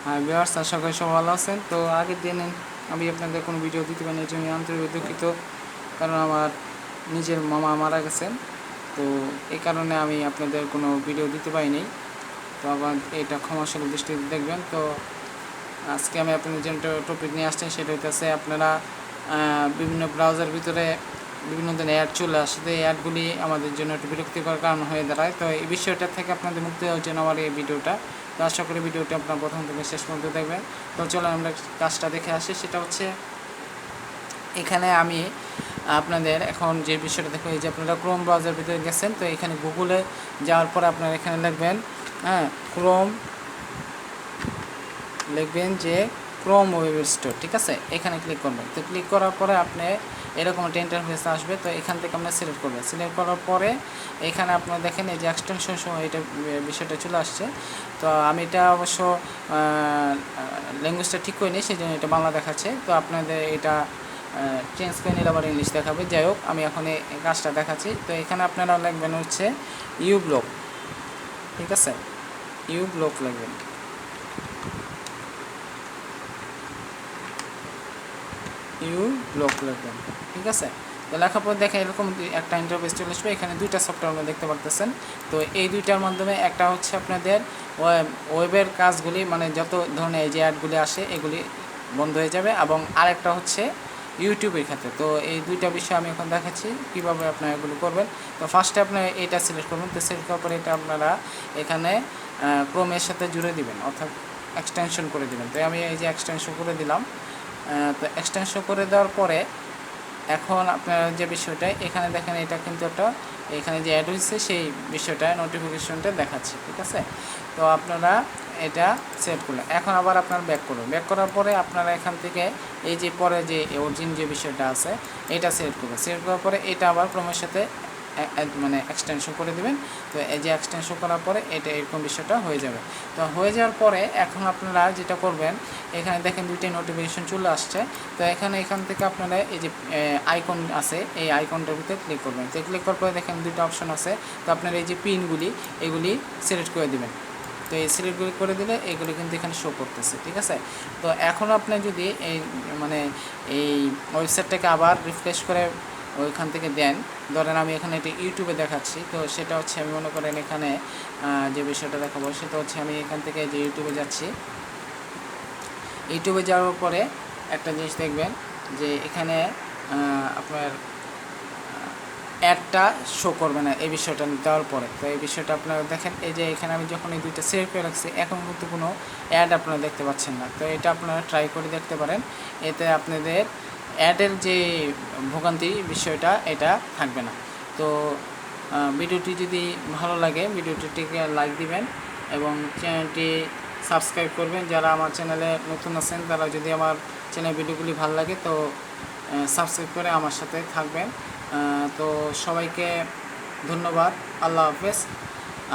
হ্যাঁ ভিউয়ার্স, আশা করি সবাই ভালো আছেন। তো আগের দিন আমি আপনাদের কোনো ভিডিও দিতে পারিনি, এই জন্য আন্তরিক দুঃখিত, কারণ আমার নিজের মামা মারা গেছেন। তো এই কারণে আমি আপনাদের কোনো ভিডিও দিতে পারিনি। তো আবার এটা ক্ষমাসুন্দর দৃষ্টিতে দেখবেন। তো আজকে আমি আপনাদের যে টপিক নিয়ে আসছি সেটা হইতেছে, আপনারা বিভিন্ন ব্রাউজার ভিতরে বিভিন্ন ধরনের অ্যাড চলে আসে, তো এই অ্যাডগুলি আমাদের জন্য একটু বিরক্তিকর কারণ হয়ে দাঁড়ায়। তো এই বিষয়টা থেকে আপনাদের মুক্তি দেওয়ার জন্য আমার এই ভিডিওটা। তো আশা করি ভিডিওটা আপনার প্রথম থেকে শেষ পর্যন্ত দেখবেন। তো চলো আমরা কাজটা দেখে আসি। সেটা হচ্ছে, এখানে আমি আপনাদের এখন যে বিষয়টা দেখো, এই যে আপনারা ক্রোম ব্রাউজার ভিতরে গেছেন, তো এখানে গুগলে যাওয়ার পরে আপনারা এখানে লিখবেন ক্রোম, লিখবেন যে ক্রোম ওয়েব স্টোর, ঠিক আছে। এখানে ক্লিক করবেন। তো ক্লিক করার পরে আপনি এরকম একটা ইন্টারফেস আসবে। তো এখান থেকে আপনার সিলেক্ট করবেন। সিলেক্ট করার পরে এখানে আপনারা দেখেন এই যে এক্সটেনশন সহ এটা বিষয়টা চলে আসছে। তো আমি এটা অবশ্য ল্যাঙ্গুয়েজটা ঠিক করে নিই, সেই জন্য এটা বাংলা দেখাচ্ছে। তো আপনাদের এটা চেঞ্জ করে নিলে আবার ইংলিশ দেখাবে। যাই হোক, আমি এখন এই কাজটা দেখাচ্ছি। তো এখানে আপনারা লিখবেন হচ্ছে ইউ ব্লক, ঠিক আছে, ইউ ব্লক লিখবেন। ইউ ব্লক লিখবেন, ঠিক আছে। তো লেখার পর দেখেন এরকম একটা ইন্টারফেস চলে আসবে। এখানে দুইটা সফটওয়্যার আমরা দেখতে পারতেছেন। তো এই দুইটার মাধ্যমে একটা হচ্ছে আপনাদের ওয়েবের কাজগুলি, মানে যত ধরনের এই যে অ্যাডগুলি আসে এগুলি বন্ধ হয়ে যাবে, এবং আরেকটা হচ্ছে ইউটিউবের ক্ষেত্রে। তো এই দুইটা বিষয় আমি এখন দেখাচ্ছি কীভাবে আপনারা এগুলো করবেন। তো ফার্স্টে আপনারা এটা সিলেক্ট করবেন। তো সিলেক্ট করার পরে এটা আপনারা এখানে ক্রোমের সাথে জুড়ে দিবেন, অর্থাৎ এক্সটেনশন করে দিবেন। তো আমি এই যে এক্সটেনশন করে দিলাম। তো এক্সটেনশন করে দেওয়ার পরে এখন আপনার যে বিষয়টা এখানে দেখেন, এটা কিন্তু একটা এখানে যে অ্যাড হয়েছে সেই বিষয়টা নোটিফিকেশনটা দেখাচ্ছে, ঠিক আছে। তো আপনারা এটা সেট করলেন। এখন আবার আপনার ব্যাক করবেন। ব্যাক করার পরে আপনারা এখান থেকে এই যে পরে যে অরিজিন যে বিষয়টা আছে এটা সিলেক্ট করবেন। সিলেক্ট করার পরে এটা আবার ক্রমের সাথে মানে এক্সটেনশন করে দেবেন। তো এই যে এক্সটেনশন করার পরে এটা এরকম বিষয়টা হয়ে যাবে। তো হয়ে যাওয়ার পরে এখন আপনারা যেটা করবেন, এখানে দেখেন দুইটাই নোটিফিকেশন চলে আসছে। তো এখান থেকে আপনারা এই যে আইকন আছে এই আইকনটার ভিতরে ক্লিক করবেন। তো ক্লিক করার পরে দেখেন দুইটা অপশন আছে। তো আপনারা এই যে পিনগুলি এগুলি সিলেক্ট করে দেবেন। তো এই সিলেক্টগুলি করে দিলে এগুলি কিন্তু এখানে শো করতেছে, ঠিক আছে। তো এখন আপনি যদি এই মানে এই ওয়েবসাইটটাকে আবার রিফ্রেশ করে ওইখান থেকে দেন, ধরেন আমি এখানে এটা ইউটিউবে দেখাচ্ছি। তো সেটা হচ্ছে আমি মনে করেন এখানে যে বিষয়টা দেখাবো সেটা হচ্ছে, আমি এখান থেকে যে ইউটিউবে যাচ্ছি। ইউটিউবে যাওয়ার পরে একটা জিনিস দেখবেন যে এখানে আপনার অ্যাডটা শো করবে না এই বিষয়টা দেওয়ার পরে। তো এই বিষয়টা আপনারা দেখেন, এই যে এখানে আমি যখন এই দুইটা সেভ করে রাখছি এখন কিন্তু কোনো অ্যাড আপনারা দেখতে পাচ্ছেন না। তো এটা আপনারা ট্রাই করে দেখতে পারেন, এতে আপনাদের অ্যাডের যে ভোগান্তি বিষয়টা এটা থাকবে না। তো ভিডিওটি যদি ভালো লাগে ভিডিওটিকে লাইক দিবেন এবং চ্যানেলটি সাবস্ক্রাইব করবেন। যারা আমার চ্যানেলে নতুন আছেন তারা যদি আমার চ্যানেল ভিডিওগুলি ভালো লাগে তো সাবস্ক্রাইব করে আমার সাথে থাকবেন। তো সবাইকে ধন্যবাদ, আল্লাহ হাফেজ।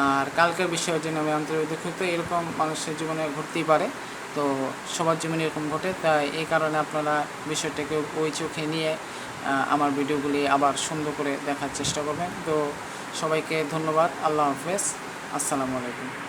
আর কালকের বিষয়ের জন্য আমি আন্তরিক দুঃখিত। এরকম মানুষের জীবনে ঘটতেই পারে, তো সবার জীবনে এরকম ঘটে, তাই এই কারণে আপনারা বিষয়টাকে ওই চোখে নিয়ে আমার ভিডিওগুলি আবার সুন্দর করে দেখার চেষ্টা করবেন। তো সবাইকে ধন্যবাদ, আল্লাহ হাফেজ, আসসালামু আলাইকুম।